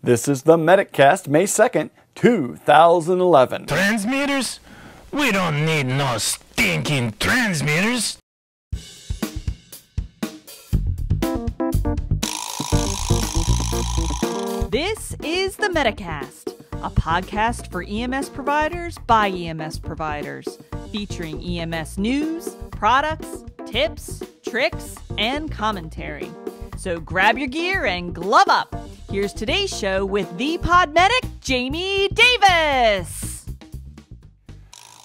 This is the MedicCast, May 2nd, 2011. Transmitters? We don't need no stinking transmitters. This is the MedicCast, a podcast for EMS providers by EMS providers, featuring EMS news, products, tips, tricks, and commentary. So grab your gear and glove up. Here's today's show with the Podmedic, Jamie Davis.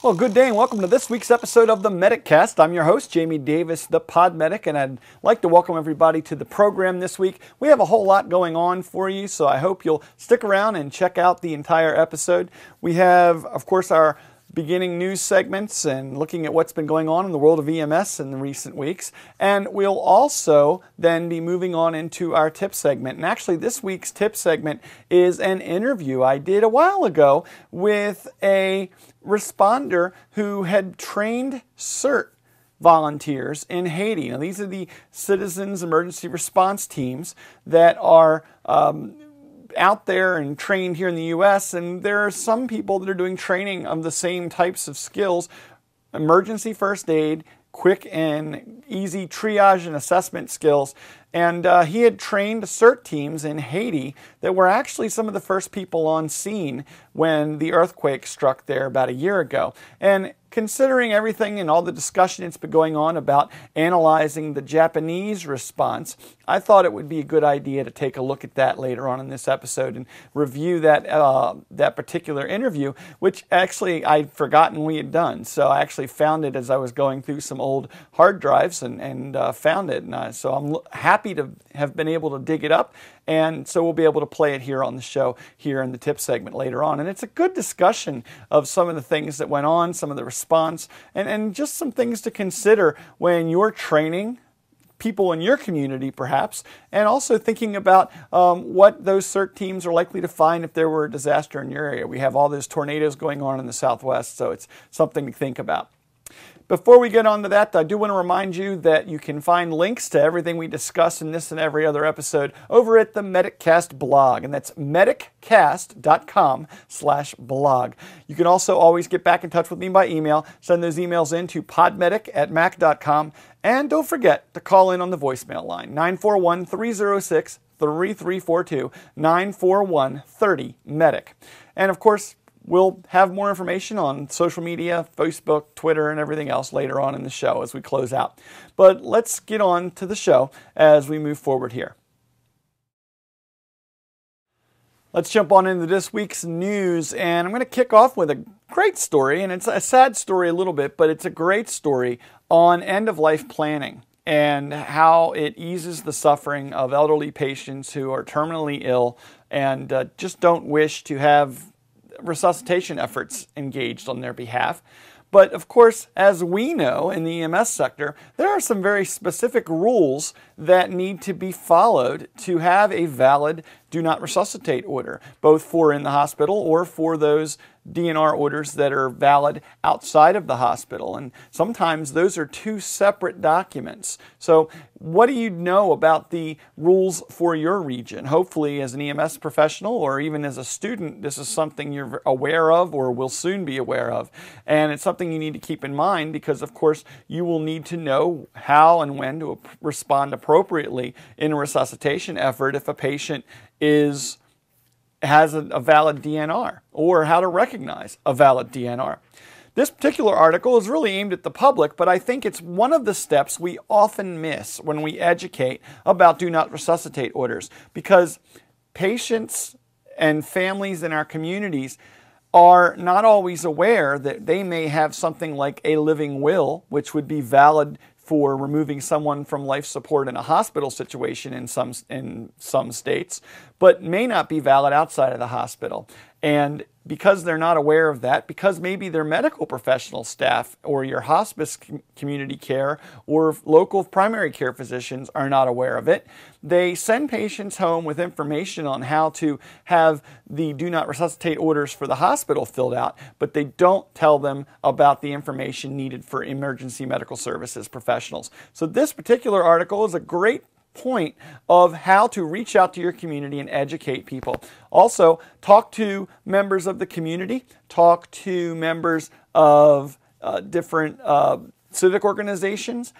Well, good day and welcome to this week's episode of the MedicCast. I'm your host, Jamie Davis, the Podmedic, and I'd like to welcome everybody to the program this week. We have a whole lot going on for you, so I hope you'll stick around and check out the entire episode. We have, of course, our beginning news segments and looking at what's been going on in the world of EMS in the recent weeks. And we'll also then be moving on into our tip segment. And actually this week's tip segment is an interview I did a while ago with a responder who had trained CERT volunteers in Haiti. Now these are the Citizens Emergency Response Teams that are out there and trained here in the U.S., and there are some people that are doing training of the same types of skills: emergency first aid, quick and easy triage and assessment skills. And he had trained CERT teams in Haiti that were actually some of the first people on scene when the earthquake struck there about a year ago. And considering everything and all the discussion that's been going on about analyzing the Japanese response, I thought it would be a good idea to take a look at that later on in this episode and review that that particular interview, which actually I'd forgotten we had done. So I actually found it as I was going through some old hard drives and found it. And so I'm happy to have been able to dig it up. And so we'll be able to play it here on the show, here in the tip segment later on. And it's a good discussion of some of the things that went on, some of the response, and just some things to consider when you're training people in your community, perhaps, and also thinking about what those CERT teams are likely to find if there were a disaster in your area. We have all those tornadoes going on in the Southwest, so it's something to think about. Before we get on to that, I do want to remind you that you can find links to everything we discuss in this and every other episode over at the MedicCast blog, and that's mediccast.com/blog. You can also always get back in touch with me by email. Send those emails in to podmedic@mac.com, and don't forget to call in on the voicemail line, 941-306-3342, 941-30-MEDIC. And of course, we'll have more information on social media, Facebook, Twitter, and everything else later on in the show as we close out. But let's get on to the show as we move forward here. Let's jump on into this week's news, and I'm going to kick off with a great story, and it's a sad story a little bit, but it's a great story on end-of-life planning and how it eases the suffering of elderly patients who are terminally ill and just don't wish to have resuscitation efforts engaged on their behalf. But of course, as we know in the EMS sector, there are some very specific rules that need to be followed to have a valid do not resuscitate order, both for in the hospital or for those DNR orders that are valid outside of the hospital. And sometimes those are two separate documents. So what do you know about the rules for your region? Hopefully as an EMS professional or even as a student, this is something you're aware of or will soon be aware of. And it's something you need to keep in mind because of course you will need to know how and when to respond appropriately in a resuscitation effort if a patient has a valid DNR, or how to recognize a valid DNR. This particular article is really aimed at the public, but I think it's one of the steps we often miss when we educate about do not resuscitate orders, because patients and families in our communities are not always aware that they may have something like a living will, which would be valid for removing someone from life support in a hospital situation in some states, but may not be valid outside of the hospital. And because they're not aware of that, because maybe their medical professional staff or your hospice community care or local primary care physicians are not aware of it, they send patients home with information on how to have the do not resuscitate orders for the hospital filled out, but they don't tell them about the information needed for emergency medical services professionals. So this particular article is a great point of how to reach out to your community and educate people. Also, talk to members of the community, talk to members of different civic organizations.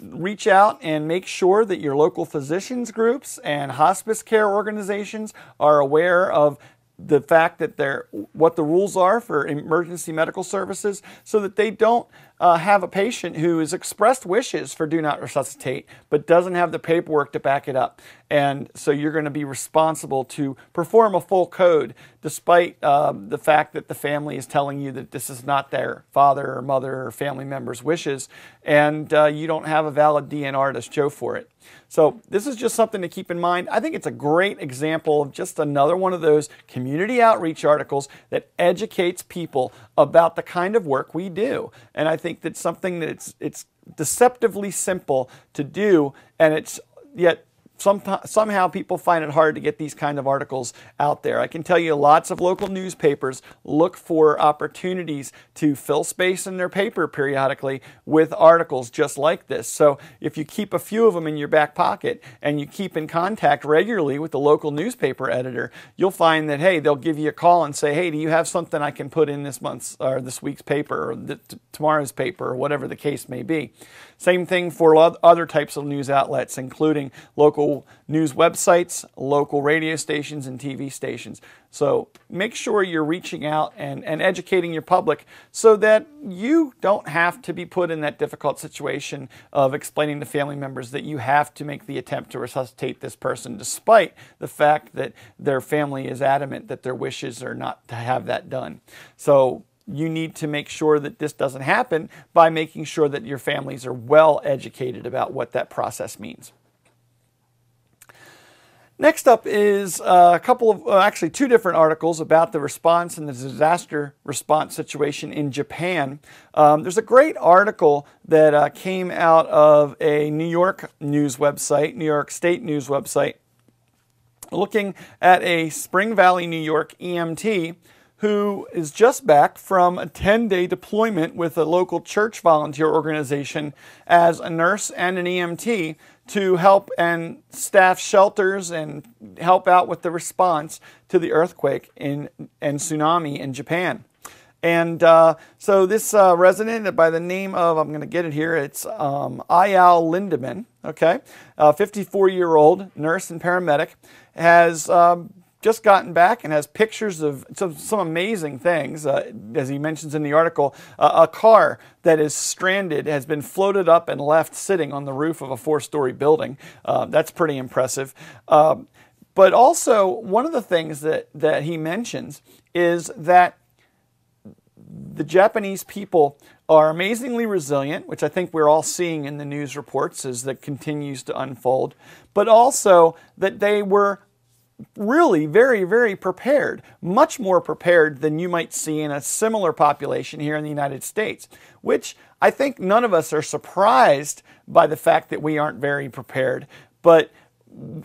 Reach out and make sure that your local physicians groups and hospice care organizations are aware of the fact that what the rules are for emergency medical services, so that they don't have a patient who has expressed wishes for do not resuscitate but doesn't have the paperwork to back it up. And so you're going to be responsible to perform a full code despite the fact that the family is telling you that this is not their father or mother or family member's wishes, and you don't have a valid DNR to show for it. So this is just something to keep in mind. I think it's a great example of just another one of those community outreach articles that educates people about the kind of work we do. And I think that's something that it's deceptively simple to do, and it's yet somehow people find it hard to get these kind of articles out there. I can tell you lots of local newspapers look for opportunities to fill space in their paper periodically with articles just like this. So if you keep a few of them in your back pocket and you keep in contact regularly with the local newspaper editor, you'll find that, hey, they'll give you a call and say, hey, do you have something I can put in this month's or this week's paper or tomorrow's paper or whatever the case may be. Same thing for other types of news outlets, including local news websites, local radio stations, and TV stations. So make sure you're reaching out and educating your public so that you don't have to be put in that difficult situation of explaining to family members that you have to make the attempt to resuscitate this person, despite the fact that their family is adamant that their wishes are not to have that done. So you need to make sure that this doesn't happen by making sure that your families are well educated about what that process means. Next up is a couple of, actually two different articles about the response and the disaster response situation in Japan. There's a great article that came out of a New York news website, New York State news website, looking at a Spring Valley, New York EMT who is just back from a 10-day deployment with a local church volunteer organization as a nurse and an EMT to help and staff shelters and help out with the response to the earthquake and tsunami in Japan. And so this resident by the name of, I'm going to get it here, it's Ayal Lindemann, okay, 54-year-old nurse and paramedic, has just gotten back and has pictures of some amazing things. As he mentions in the article, a car that is stranded has been floated up and left sitting on the roof of a 4-story building. That's pretty impressive. But also, one of the things that he mentions is that the Japanese people are amazingly resilient, which I think we're all seeing in the news reports as that continues to unfold, but also that they were really very, very prepared, much more prepared than you might see in a similar population here in the United States, which I think none of us are surprised by the fact that we aren't very prepared. But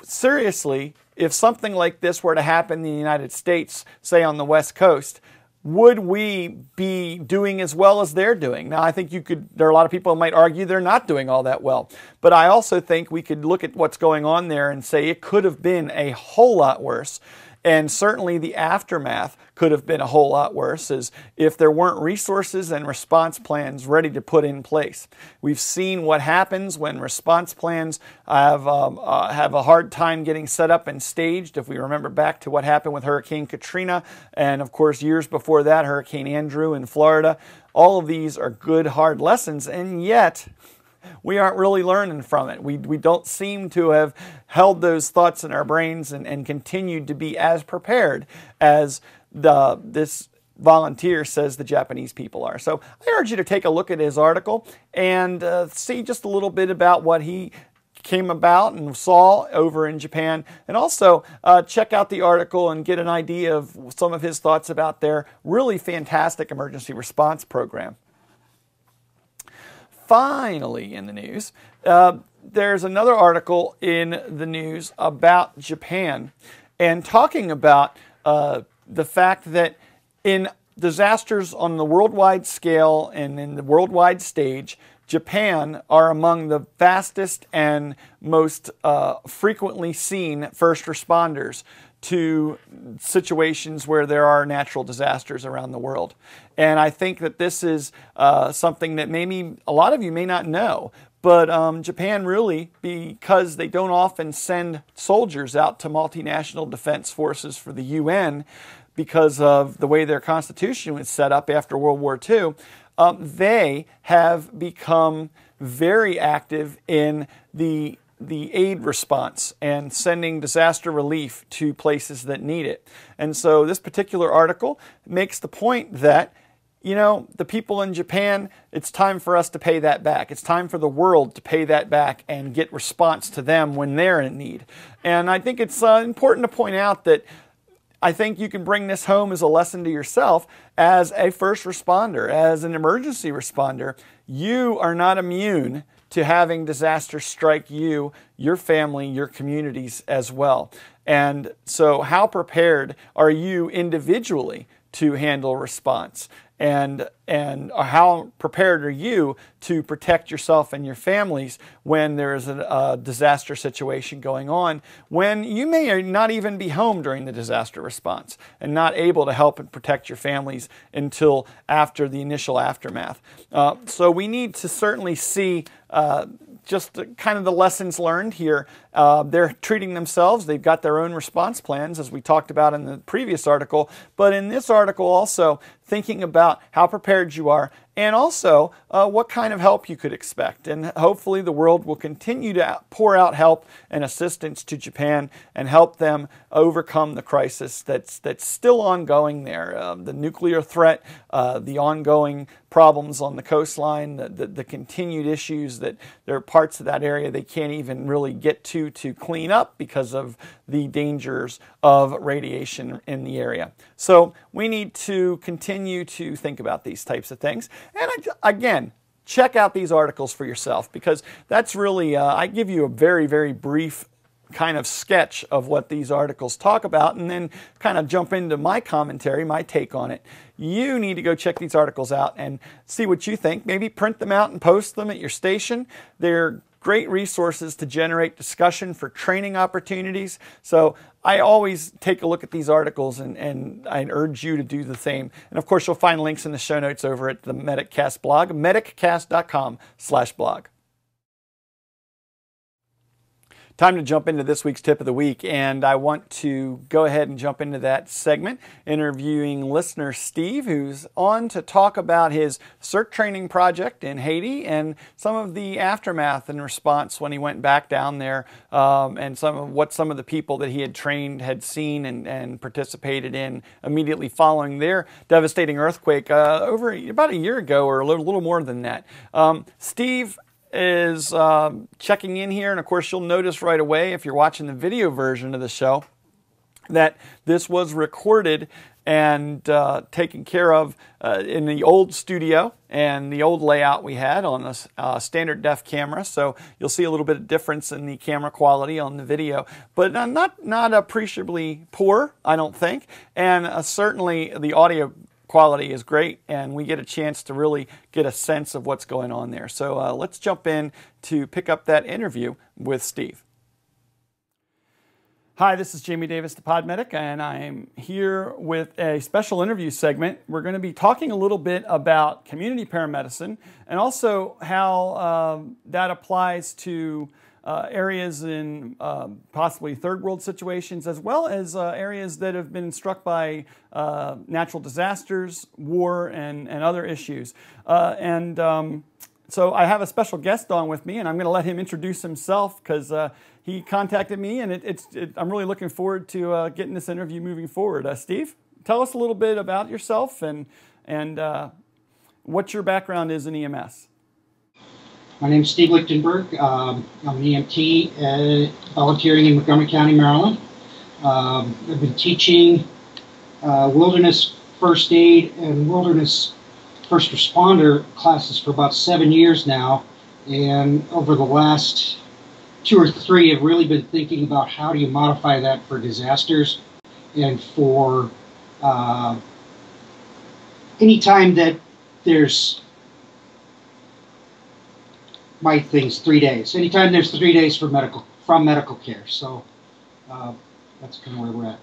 seriously, if something like this were to happen in the United States, say on the West Coast, would we be doing as well as they're doing? Now, I think there are a lot of people who might argue they're not doing all that well. But I also think we could look at what's going on there and say it could have been a whole lot worse. And certainly the aftermath could have been a whole lot worse as if there weren't resources and response plans ready to put in place. We've seen what happens when response plans have a hard time getting set up and staged. If we remember back to what happened with Hurricane Katrina, and of course years before that, Hurricane Andrew in Florida, all of these are good, hard lessons, and yet we aren't really learning from it. We don't seem to have held those thoughts in our brains and continued to be as prepared as this volunteer says the Japanese people are. So I urge you to take a look at his article and see just a little bit about what he came about and saw over in Japan, and also check out the article and get an idea of some of his thoughts about their really fantastic emergency response program. Finally, in the news, there's another article in the news about Japan and talking about the fact that in disasters on the worldwide scale and in the worldwide stage, Japan are among the fastest and most frequently seen first responders to situations where there are natural disasters around the world. And I think that this is something that maybe a lot of you may not know, but Japan really, because they don't often send soldiers out to multinational defense forces for the UN because of the way their constitution was set up after World War II, they have become very active in the aid response and sending disaster relief to places that need it. And so this particular article makes the point that, you know, the people in Japan, it's time for us to pay that back. It's time for the world to pay that back and get response to them when they're in need. And I think it's important to point out that I think you can bring this home as a lesson to yourself as a first responder, as an emergency responder. You are not immune to having disaster strike you, your family, your communities as well. And so how prepared are you individually to handle response? And how prepared are you to protect yourself and your families when there is a disaster situation going on, when you may not even be home during the disaster response and not able to help and protect your families until after the initial aftermath. So we need to certainly see just kind of the lessons learned here. They're treating themselves. They've got their own response plans, as we talked about in the previous article. But in this article also, thinking about how prepared you are and also what kind of help you could expect. And hopefully the world will continue to pour out help and assistance to Japan and help them overcome the crisis that's still ongoing there. The nuclear threat, the ongoing problems on the coastline, the continued issues that there are parts of that area they can't even really get to clean up because of the dangers of radiation in the area. So we need to continue to think about these types of things. And again, check out these articles for yourself, because that's really, I give you a very, very brief kind of sketch of what these articles talk about and then kind of jump into my commentary, my take on it. You need to go check these articles out and see what you think. Maybe print them out and post them at your station. They're great resources to generate discussion for training opportunities. So I always take a look at these articles and I urge you to do the same. And of course, you'll find links in the show notes over at the MedicCast blog, mediccast.com/blog. Time to jump into this week's tip of the week, and I want to go ahead and jump into that segment, interviewing listener Steve, who's on to talk about his CERT training project in Haiti and some of the aftermath and response when he went back down there, and some of the people that he had trained had seen and participated in immediately following their devastating earthquake over about a year ago, or a little more than that. Steve is checking in here, and of course you'll notice right away if you're watching the video version of the show that this was recorded and taken care of in the old studio and the old layout we had on a standard def camera. So you'll see a little bit of difference in the camera quality on the video, but not appreciably poor, I don't think, and certainly the audio quality is great, and we get a chance to really get a sense of what's going on there. So let's jump in to pick up that interview with Steve. Hi, this is Jamie Davis, the Podmedic, and I'm here with a special interview segment. We're going to be talking a little bit about community paramedicine and also how that applies to areas in possibly third world situations, as well as areas that have been struck by natural disasters, war, and other issues. So I have a special guest on with me, and I'm going to let him introduce himself because he contacted me, and I'm really looking forward to getting this interview moving forward. Steve, tell us a little bit about yourself and what your background is in EMS. My name is Steve Lichtenberg. I'm an EMT volunteering in Montgomery County, Maryland. I've been teaching wilderness first aid and wilderness first responder classes for about 7 years now. And over the last 2 or 3, I've really been thinking about how do you modify that for disasters and for any time that there's my thing's 3 days. Anytime there's 3 days from medical care. So that's kind of where we're at.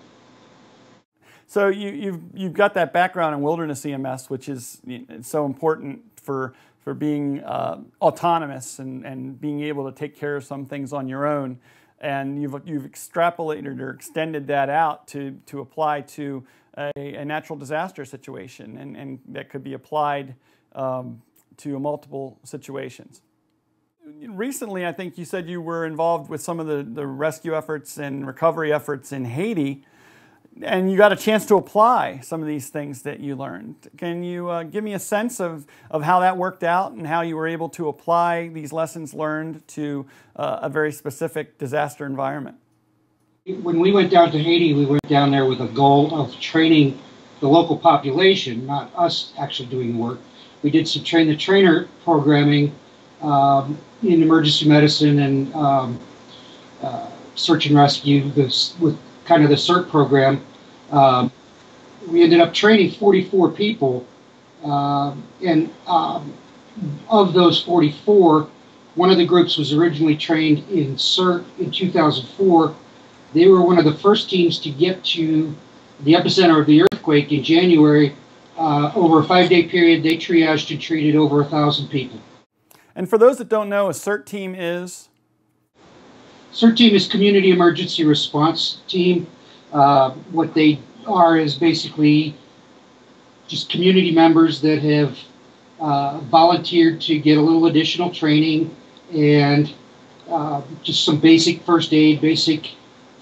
So you've got that background in wilderness EMS, which is so important for being autonomous and being able to take care of some things on your own. And you've extrapolated or extended that out to apply to a natural disaster situation, and that could be applied to multiple situations. Recently, I think you said you were involved with some of the rescue efforts and recovery efforts in Haiti, and you got a chance to apply some of these things that you learned. Can you give me a sense of how that worked out and how you were able to apply these lessons learned to a very specific disaster environment? When we went down to Haiti, we went down there with a goal of training the local population, not us actually doing the work. We did some train-the-trainer programming in emergency medicine and search and rescue with kind of the CERT program. We ended up training 44 people, and of those 44, one of the groups was originally trained in CERT in 2004. They were one of the first teams to get to the epicenter of the earthquake in January. Over a 5-day period, they triaged and treated over 1,000 people. And for those that don't know, a CERT team is? CERT team is Community Emergency Response Team. What they are is basically just community members that have volunteered to get a little additional training and just some basic first aid, basic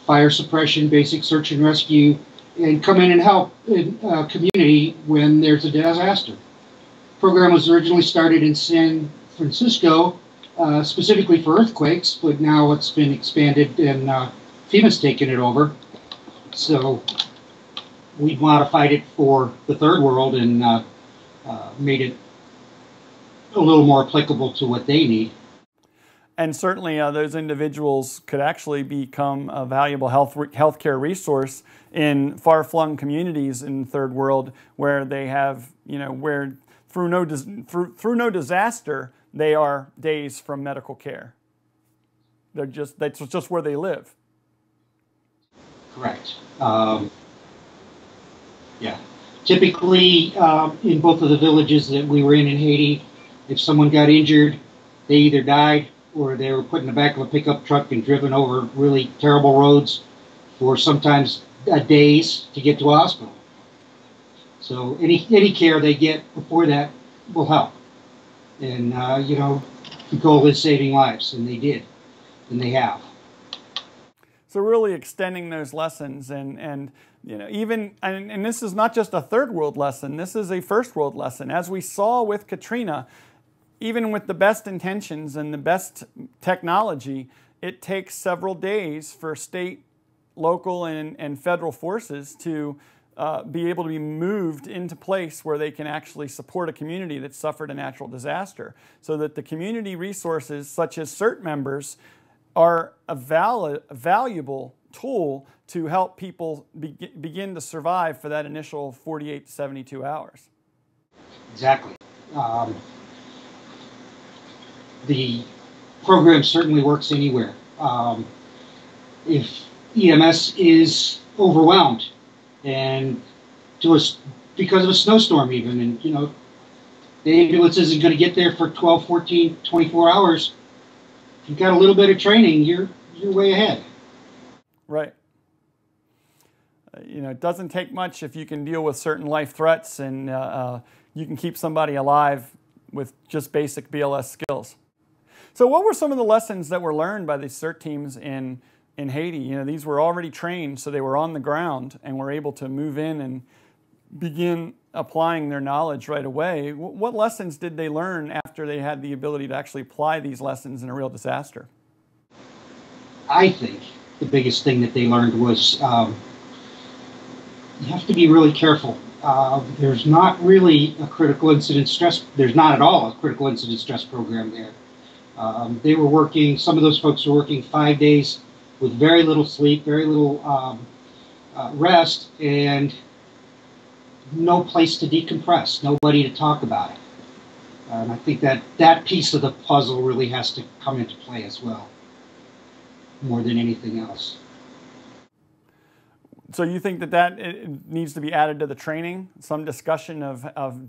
fire suppression, basic search and rescue, and come in and help in community when there's a disaster. The program was originally started in San Francisco, specifically for earthquakes, but now it's been expanded and FEMA's taken it over. So we modified it for the third world and made it a little more applicable to what they need. And certainly those individuals could actually become a valuable healthcare resource in far-flung communities in the third world where they have, where through no disaster, they are days from medical care. That's just where they live. Correct. Yeah. Typically, in both of the villages that we were in Haiti, if someone got injured, they either died or they were put in the back of a pickup truck and driven over really terrible roads for sometimes days to get to a hospital. So any care they get before that will help. And, the goal is saving lives, and they did, and they have. So really extending those lessons and this is not just a third world lesson, this is a first world lesson. As we saw with Katrina, even with the best intentions and the best technology, it takes several days for state, local, and federal forces to be able to be moved into place where they can actually support a community that suffered a natural disaster. So that the community resources, such as CERT members, are a valuable tool to help people begin to survive for that initial 48 to 72 hours. Exactly. The program certainly works anywhere. If EMS is overwhelmed and because of a snowstorm even, and the ambulance isn't going to get there for 12, 14, 24 hours, if you've got a little bit of training, you're way ahead. Right. It doesn't take much if you can deal with certain life threats and you can keep somebody alive with just basic BLS skills. So what were some of the lessons that were learned by these CERT teams in Haiti? These were already trained, so they were on the ground and were able to move in and begin applying their knowledge right away. What lessons did they learn after they had the ability to actually apply these lessons in a real disaster? I think the biggest thing that they learned was you have to be really careful. There's not really a critical incident stress. There's not at all a critical incident stress program there. They were working, some of those folks were working 5 days with very little sleep, very little rest, and no place to decompress, nobody to talk about it. And I think that piece of the puzzle really has to come into play as well, more than anything else. So you think that it needs to be added to the training? Some discussion of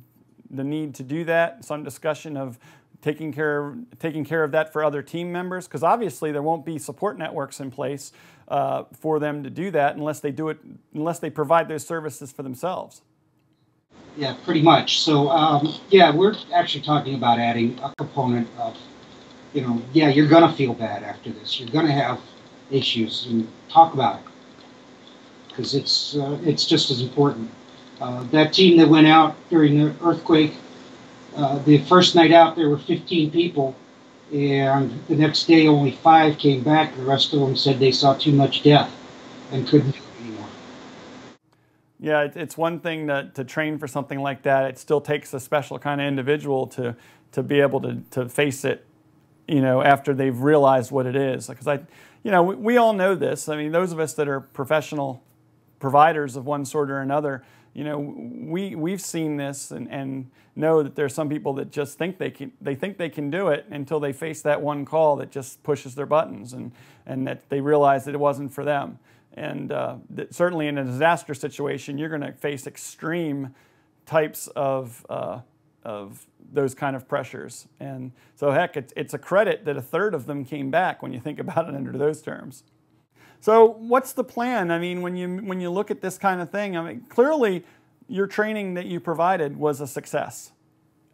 the need to do that? Some discussion of taking care of that for other team members? Because obviously there won't be support networks in place for them to do that unless they provide those services for themselves. Yeah, pretty much. So we're actually talking about adding a component of, you're going to feel bad after this. You're going to have issues, and talk about it, because it's just as important. That team that went out during the earthquake, the first night out there were 15 people, and the next day only 5 came back. The rest of them said they saw too much death and couldn't do it anymore. Yeah, it's one thing to train for something like that. It still takes a special kind of individual to be able to face it, after they've realized what it is. Because we all know this. I mean, those of us that are professional providers of one sort or another, we've seen this and know that there's some people that just think they can do it until they face that one call that just pushes their buttons and that they realize that it wasn't for them. And certainly in a disaster situation, you're going to face extreme types of those kind of pressures. And so heck, it's a credit that a third of them came back when you think about it under those terms. So what's the plan? I mean, when you look at this kind of thing, I mean, clearly your training that you provided was a success.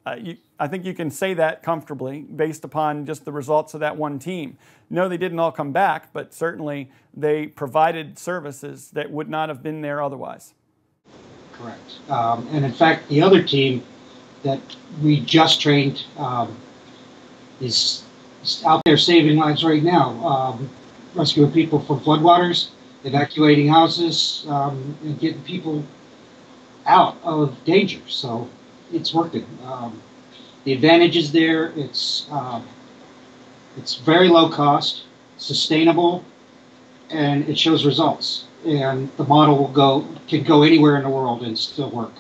I think you can say that comfortably based upon just the results of that one team. No, they didn't all come back, but certainly they provided services that would not have been there otherwise. Correct. And in fact, the other team that we just trained is out there saving lives right now, rescuing people from floodwaters, evacuating houses, and getting people out of danger. So it's working. The advantage is there. It's very low cost, sustainable, and it shows results. And the model can go anywhere in the world and still work.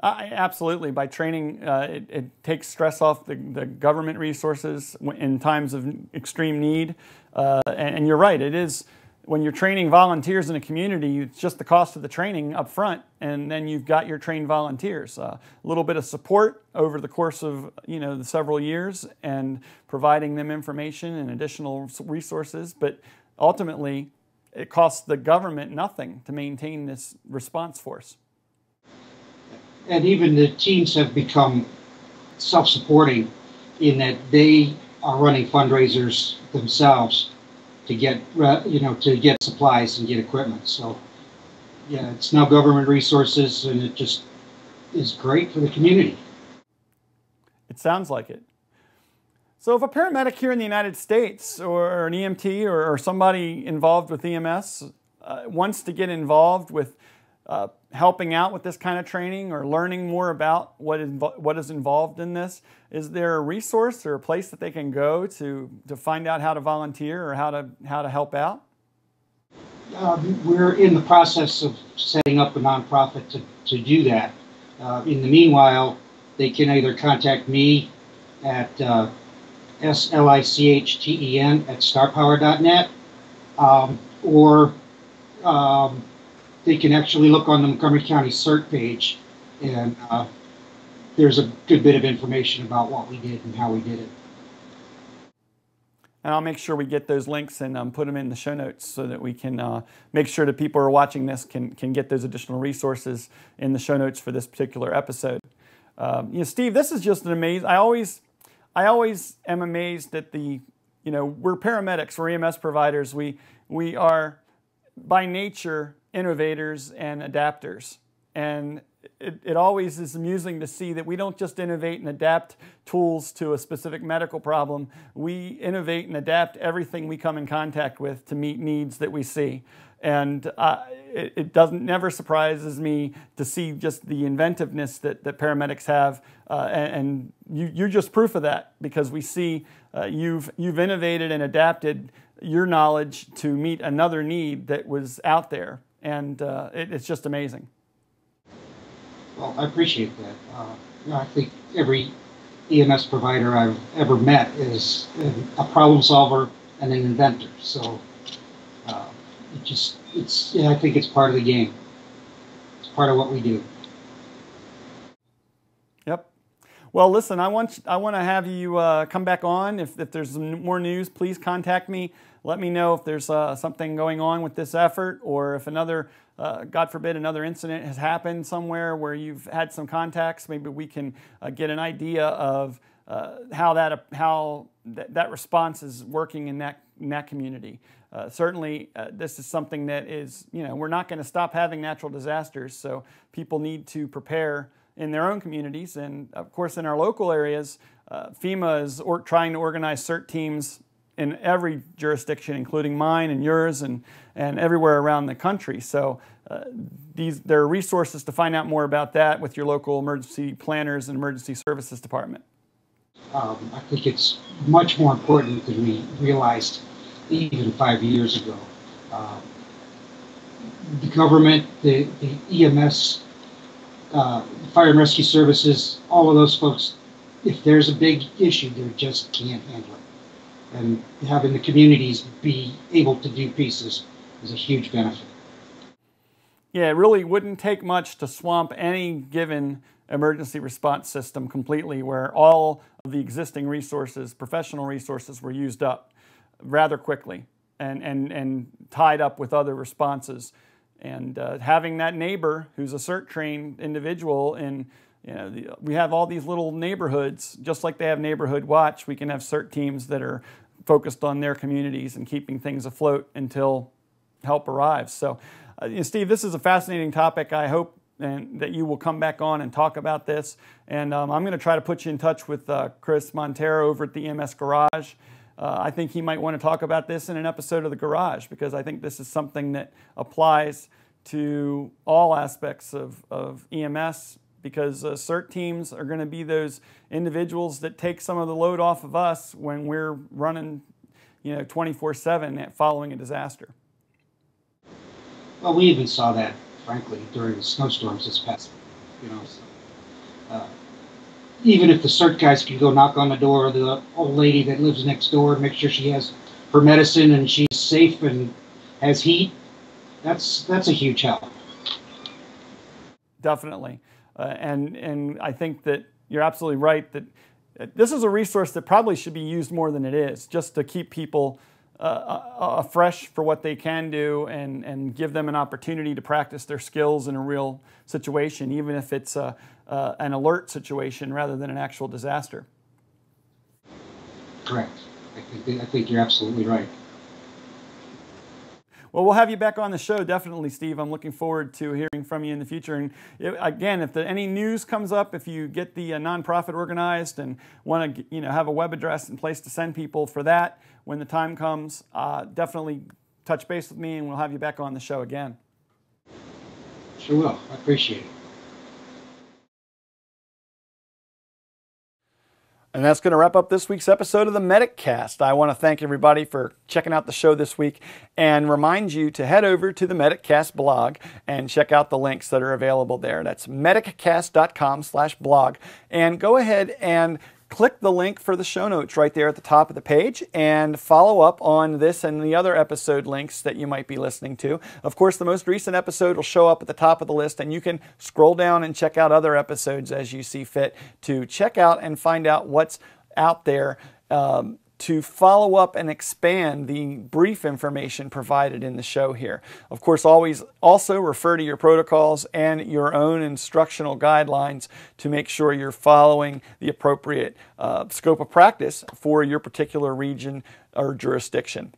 Absolutely. By training, it takes stress off the government resources in times of extreme need. And you're right, it is, when you're training volunteers in a community, it's just the cost of the training up front, and then you've got your trained volunteers. A little bit of support over the course of the several years and providing them information and additional resources, but ultimately it costs the government nothing to maintain this response force. And even the teams have become self-supporting in that they are running fundraisers themselves to get supplies and get equipment. So yeah, it's now government resources, and it just is great for the community. It sounds like it. So if a paramedic here in the United States or an EMT or somebody involved with EMS wants to get involved with helping out with this kind of training or learning more about what is involved in this, is there a resource or a place that they can go to find out how to volunteer or how to help out? We're in the process of setting up a nonprofit to do that. In the meanwhile, they can either contact me at slichten@starpower.net, or they can actually look on the Montgomery County CERT page, and there's a good bit of information about what we did and how we did it. And I'll make sure we get those links and put them in the show notes so that we can make sure that people who are watching this can get those additional resources in the show notes for this particular episode. Steve, this is just an amazing. I always am amazed at we're paramedics, we're EMS providers. We are by nature innovators and adapters, and it always is amusing to see that we don't just innovate and adapt tools to a specific medical problem. We innovate and adapt everything we come in contact with to meet needs that we see. And it never surprises me to see just the inventiveness that paramedics have, and you're just proof of that, because we see you've innovated and adapted your knowledge to meet another need that was out there, and it's just amazing. Well, I appreciate that. I think every EMS provider I've ever met is a problem solver and an inventor. So I think it's part of the game. It's part of what we do. Yep. Well, listen, I want to have you come back on. If there's some more news, please contact me. Let me know if there's something going on with this effort, or if another, God forbid, another incident has happened somewhere where you've had some contacts. Maybe we can get an idea of how that response is working in that community. Certainly, this is something that is, we're not going to stop having natural disasters, so people need to prepare in their own communities. And of course, in our local areas, FEMA is trying to organize CERT teams in every jurisdiction, including mine and yours and everywhere around the country. So there are resources to find out more about that with your local emergency planners and emergency services department. I think it's much more important than we realized even 5 years ago. The government, the EMS, fire and rescue services, all of those folks, if there's a big issue, they just can't handle it. And having the communities be able to do pieces is a huge benefit. Yeah, it really wouldn't take much to swamp any given emergency response system completely, where all of the existing resources, professional resources, were used up rather quickly and tied up with other responses. And having that neighbor who's a CERT trained individual in, we have all these little neighborhoods, just like they have Neighborhood Watch. We can have CERT teams that are focused on their communities and keeping things afloat until help arrives. So, Steve, this is a fascinating topic. I hope that you will come back on and talk about this. And I'm going to try to put you in touch with Chris Montero over at the EMS Garage. I think he might want to talk about this in an episode of the Garage, because I think this is something that applies to all aspects of EMS, because CERT teams are going to be those individuals that take some of the load off of us when we're running 24/7 following a disaster. Well, we even saw that, frankly, during the snowstorms this past, even if the CERT guys can go knock on the door of the old lady that lives next door and make sure she has her medicine and she's safe and has heat, that's a huge help. Definitely. And I think that you're absolutely right that this is a resource that probably should be used more than it is, just to keep people fresh for what they can do and give them an opportunity to practice their skills in a real situation, even if it's an alert situation rather than an actual disaster. Correct. I think you're absolutely right. Well, we'll have you back on the show, definitely, Steve. I'm looking forward to hearing from you in the future. And again, if any news comes up, if you get the nonprofit organized and want to have a web address and place to send people for that when the time comes, definitely touch base with me and we'll have you back on the show again. Sure will. I appreciate it. And that's going to wrap up this week's episode of the MedicCast. I want to thank everybody for checking out the show this week and remind you to head over to the MedicCast blog and check out the links that are available there. That's mediccast.com/blog. And go ahead and click the link for the show notes right there at the top of the page and follow up on this and the other episode links that you might be listening to. Of course, the most recent episode will show up at the top of the list, and you can scroll down and check out other episodes as you see fit to check out and find out what's out there to follow up and expand the brief information provided in the show here. Of course, always also refer to your protocols and your own instructional guidelines to make sure you're following the appropriate scope of practice for your particular region or jurisdiction.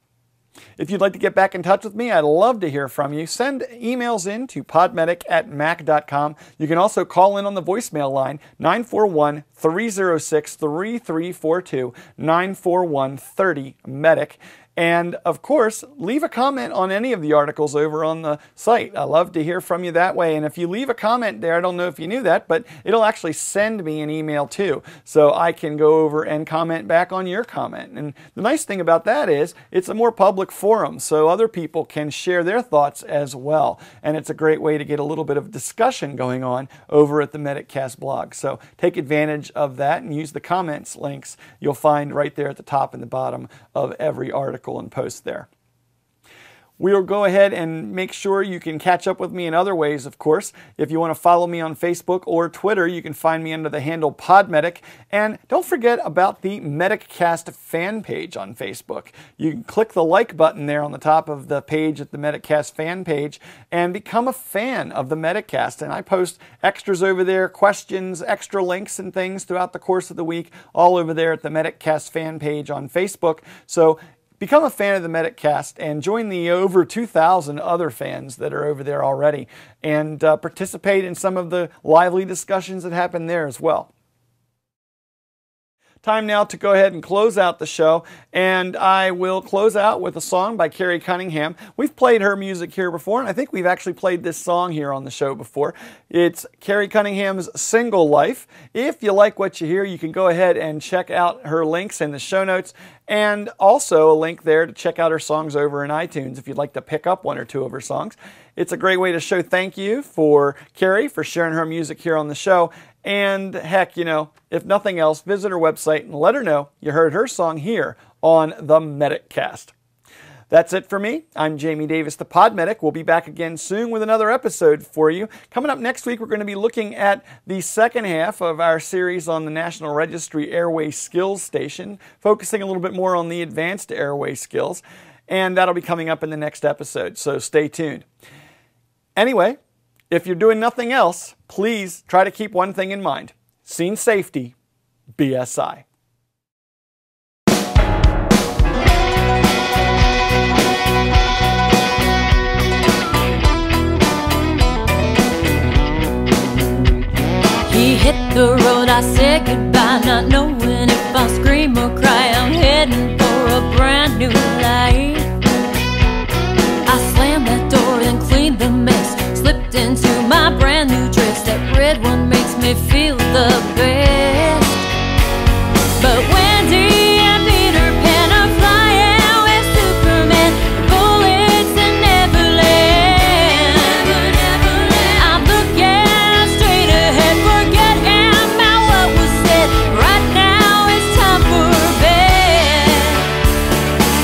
If you'd like to get back in touch with me, I'd love to hear from you. Send emails in to podmedic@mac.com. You can also call in on the voicemail line, 941-306-3342, 941-30-MEDIC. And of course, leave a comment on any of the articles over on the site. I love to hear from you that way. And if you leave a comment there, I don't know if you knew that, but it'll actually send me an email too. So I can go over and comment back on your comment. And the nice thing about that is it's a more public forum, so other people can share their thoughts as well. And it's a great way to get a little bit of discussion going on over at the MedicCast blog. So take advantage of that and use the comments links you'll find right there at the top and the bottom of every article and post there. We'll go ahead and make sure you can catch up with me in other ways, of course. If you want to follow me on Facebook or Twitter, you can find me under the handle Podmedic. And don't forget about the MedicCast fan page on Facebook. You can click the like button there on the top of the page at the MedicCast fan page and become a fan of the MedicCast. And I post extras over there, questions, extra links and things throughout the course of the week, all over there at the MedicCast fan page on Facebook. So become a fan of the MedicCast and join the over 2,000 other fans that are over there already and participate in some of the lively discussions that happen there as well. Time now to go ahead and close out the show, and I will close out with a song by Carrie Cunningham. We've played her music here before, and I think we've actually played this song here on the show before. It's Carrie Cunningham's Single Life. If you like what you hear, you can go ahead and check out her links in the show notes, and also a link there to check out her songs over in iTunes if you'd like to pick up one or two of her songs. It's a great way to show thank you for Carrie for sharing her music here on the show. And heck, you know, if nothing else, visit her website and let her know you heard her song here on the MedicCast. That's it for me. I'm Jamie Davis, the Podmedic. We'll be back again soon with another episode for you. Coming up next week, we're going to be looking at the second half of our series on the National Registry Airway Skills Station, focusing a little bit more on the advanced airway skills. And that'll be coming up in the next episode, so stay tuned. Anyway, if you're doing nothing else, please try to keep one thing in mind. Scene safety, BSI. He hit the road, I said goodbye, not knowing if I'll scream or cry. I'm heading for a brand new life. I slammed that door and cleaned the mess, slipped into my brand new dress. That red one makes me feel the best. But Wendy and Peter Pan are flying with Superman, bullets in Neverland. I'm looking straight ahead, forgetting about what was said. Right now it's time for bed.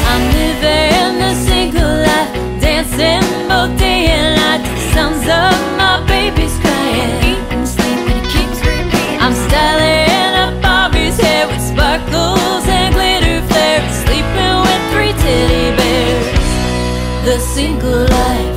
I'm living the single life, dancing both day and night. Sounds of my baby's crying, eating, sleeping, it keeps repeating. I'm styling up Barbie's hair with sparkles and glitter flares, sleeping with 3 teddy bears. The single life.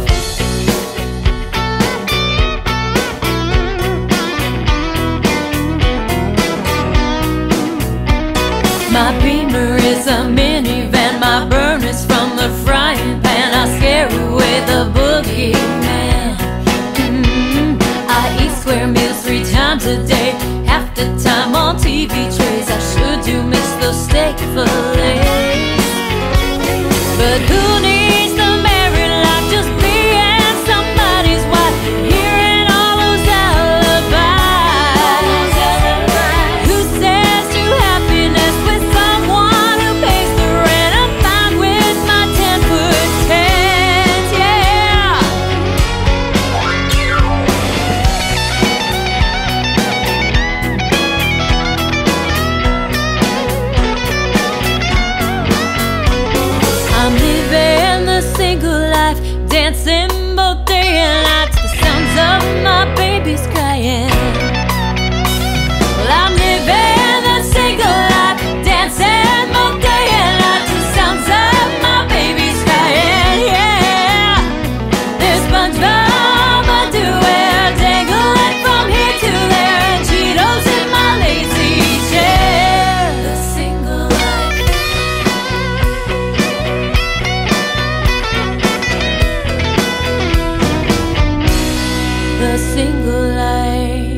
My Beamer is a minivan, my burner's from the frying pan. I scare away the boogeyman. I eat square meals 3 times a day, half the time on TV trays. I sure do miss those steak fillets. But who needs the married life, just being somebody's wife, hearing all those alibis. Who says to happiness with someone who pays the rent? I'm fine with my 10%, yeah. I'm living the single life, dancing both day and night to the sounds of my baby's crying. Well, I'm living the single life, dancing both day and night to the sounds of my baby's crying, yeah. There's SpongeBob underwear dangling from here to there, and Cheetos in my lazy chair. The single life. The single life.